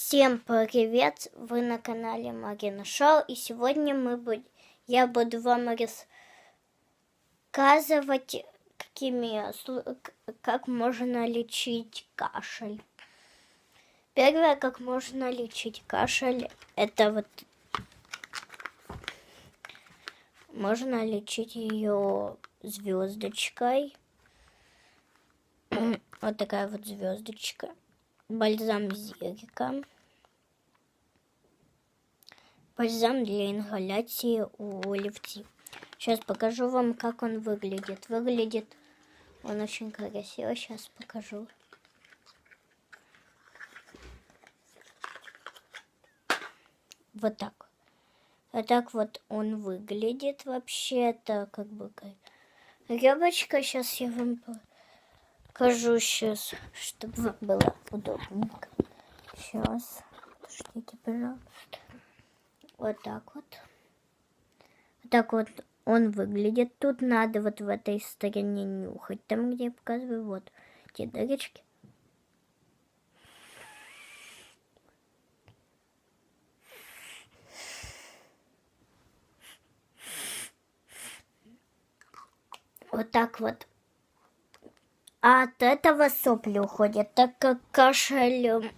Всем привет! Вы на канале Марина Шоу, и сегодня я буду вам рассказывать, как можно лечить кашель. Первое, как можно лечить кашель, это вот можно лечить ее звездочкой. Вот такая вот звездочка. Бальзам зерика. Бальзам для ингаляции у лифти. Сейчас покажу вам, как он выглядит. Выглядит он очень красиво. Сейчас покажу. Вот так. Вот так вот он выглядит. Вообще это как бы рыбочка. Сейчас я вам покажу, чтобы вам было удобненько. Сейчас. Подождите, пожалуйста. Вот так вот. Вот так вот он выглядит. Тут надо вот в этой стороне нюхать. Там, где я показываю, вот те дырочки. Вот так вот. А от этого сопли уходят, так как кашель...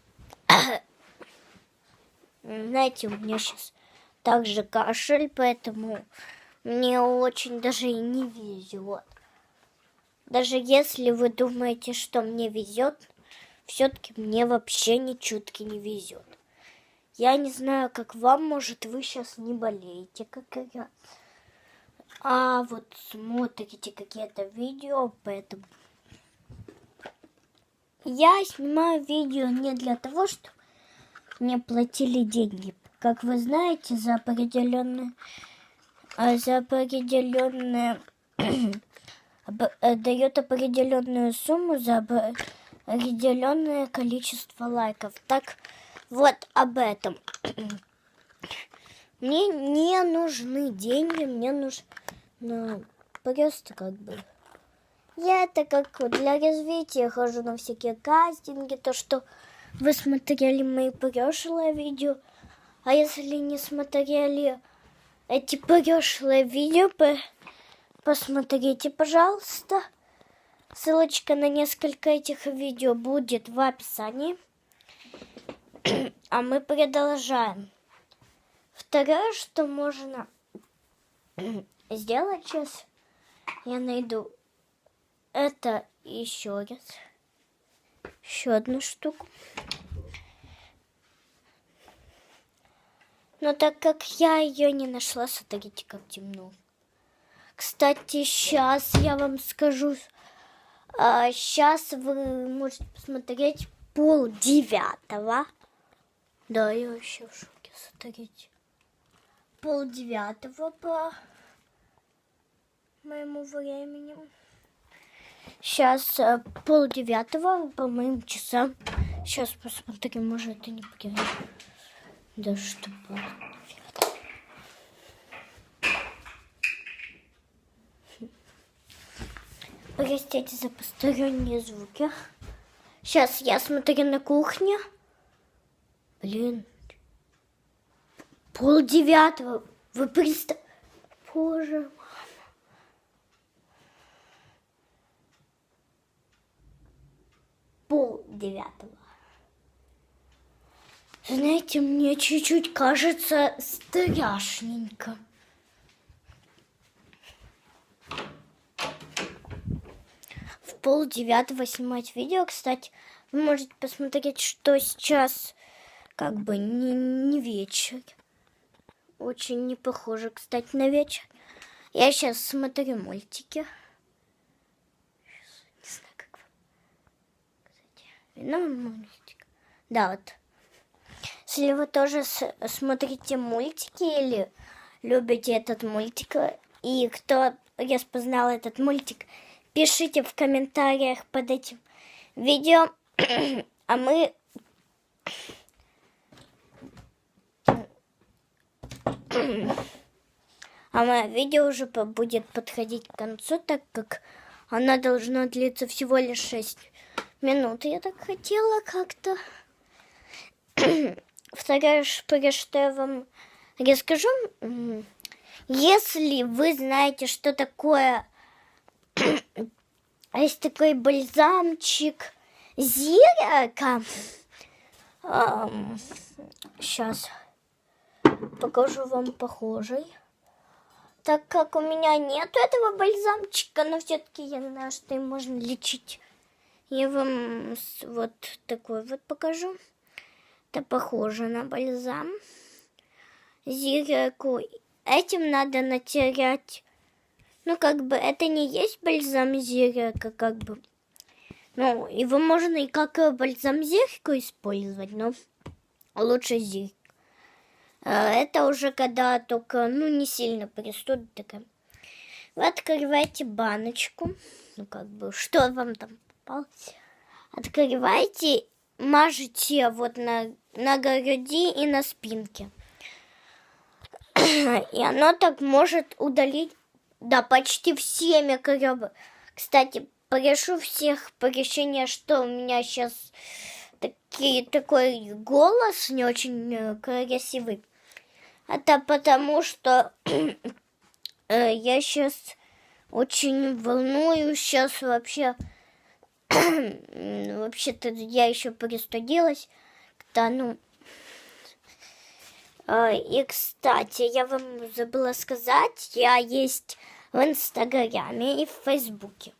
Знаете, у меня сейчас также кашель, поэтому мне очень даже и не везет. Даже если вы думаете, что мне везет, все-таки мне вообще ни чутки не везет. Я не знаю, как вам, может, вы сейчас не болеете, как я. А вот смотрите какие-то видео, поэтому я снимаю видео не для того, чтобы мне платили деньги. Как вы знаете, за определенное дает определенную сумму за определенное количество лайков. Так вот об этом. Мне не нужны деньги, мне нужно просто как бы. Я это как для развития хожу на всякие кастинги, то, что вы смотрели мои прошлые видео. А если не смотрели эти прошлые видео, посмотрите, пожалуйста. Ссылочка на несколько этих видео будет в описании. А мы продолжаем. Второе, что можно сделать сейчас, я найду это еще раз. Еще одну штуку. Но так как я ее не нашла, смотрите, как темно. Кстати, сейчас я вам скажу. Сейчас вы можете посмотреть 8:30. Да, я вообще в шоке, смотрите. 8:30 по моему времени. Сейчас 8:30 по моим часам. Сейчас посмотрим, может, это не потеряю. Да что было? Простите за посторонние звуки. Сейчас я смотрю на кухне. Блин. 8:30. Вы представляете? Боже, мама. Полдевятого. Знаете, мне чуть-чуть кажется страшненько. В 8:30 снимать видео, кстати, вы можете посмотреть, что сейчас как бы не вечер. Очень не похоже, кстати, на вечер. Я сейчас смотрю мультики. Не знаю, как вам. Кстати, видно мультик? Да, вот. Если вы тоже смотрите мультики или любите этот мультик, и кто распознал этот мультик, пишите в комментариях под этим видео, а мое видео уже будет подходить к концу, так как оно должно длиться всего лишь 6 минут. Я так хотела как-то. вторая шпыря, что я вам расскажу. Если вы знаете, что такое, есть такой бальзамчик Зирка. Сейчас покажу вам похожий. Так как у меня нету этого бальзамчика, но все-таки я знаю, что им можно лечить. Я вам вот такой вот покажу. Это похоже на бальзам Зирку. Этим надо натерять. Ну, как бы, это не есть бальзам Зирка, как бы. Ну, его можно и как бальзам Зирку использовать, но лучше Зирку. Это уже когда только, ну, не сильно простуда такая. Вы открываете баночку. Ну, как бы, что вам там попалось? Открываете, мажете вот на груди и на спинке. И оно так может удалить, да, почти все микробы. Кстати, прошу всех прощения, что у меня сейчас такой голос не очень красивый. Это потому, что я сейчас очень волнуюсь. Сейчас вообще-то я еще простудилась. Да, ну. И, кстати, я вам забыла сказать, я есть в Инстаграме и в Фейсбуке.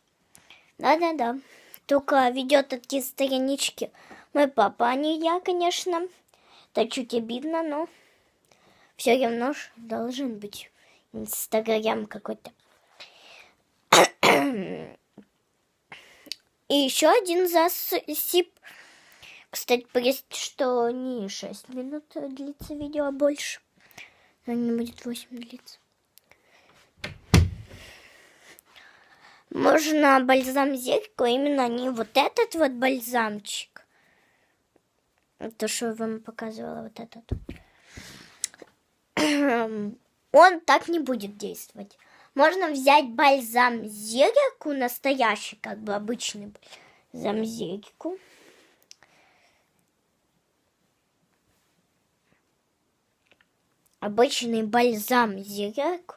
Да-да-да. Только ведет такие странички мой папа, а не я, конечно. Это чуть обидно, но все равно должен быть Инстаграм какой-то. И еще один засип. Кстати, простите, что не 6 минут длится видео, а больше. Но не будет 8 длиться. Можно бальзам Зирку, именно не вот этот вот бальзамчик. То, что я вам показывала, вот этот. Он так не будет действовать. Можно взять бальзам Зирку, настоящий, как бы обычный бальзам Зирку. Обычный бальзам Зирку.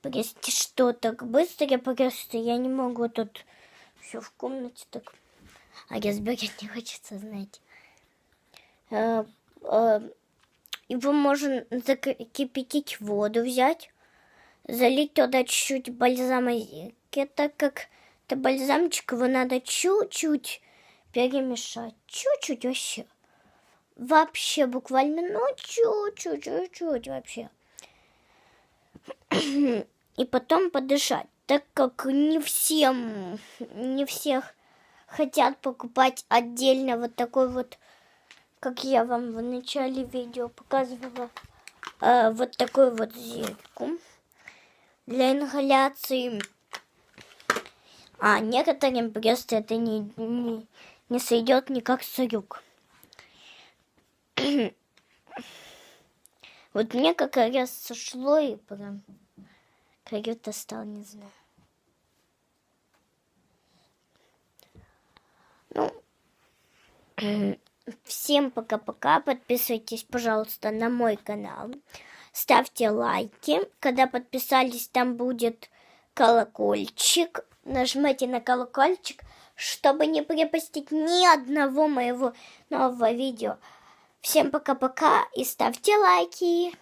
Простите, что так быстро, просто я не могу тут все в комнате так. А разбирать не хочется, знаете. Его можно закипятить воду, взять, залить туда чуть-чуть бальзама Зирки, так как это бальзамчик, его надо чуть-чуть перемешать. Чуть-чуть вообще. Вообще буквально, ну, чуть-чуть вообще. И потом подышать, так как не всех хотят покупать отдельно вот такой вот, как я вам в начале видео показывала, вот такой вот Зирку для ингаляции. А некоторым просто это не сойдет никак с рук. Вот мне как раз сошло и прям как-то стал, не знаю. Ну, всем пока-пока. Подписывайтесь, пожалуйста, на мой канал. Ставьте лайки. Когда подписались, там будет колокольчик. Нажмите на колокольчик, чтобы не пропустить ни одного моего нового видео. Всем пока-пока и ставьте лайки.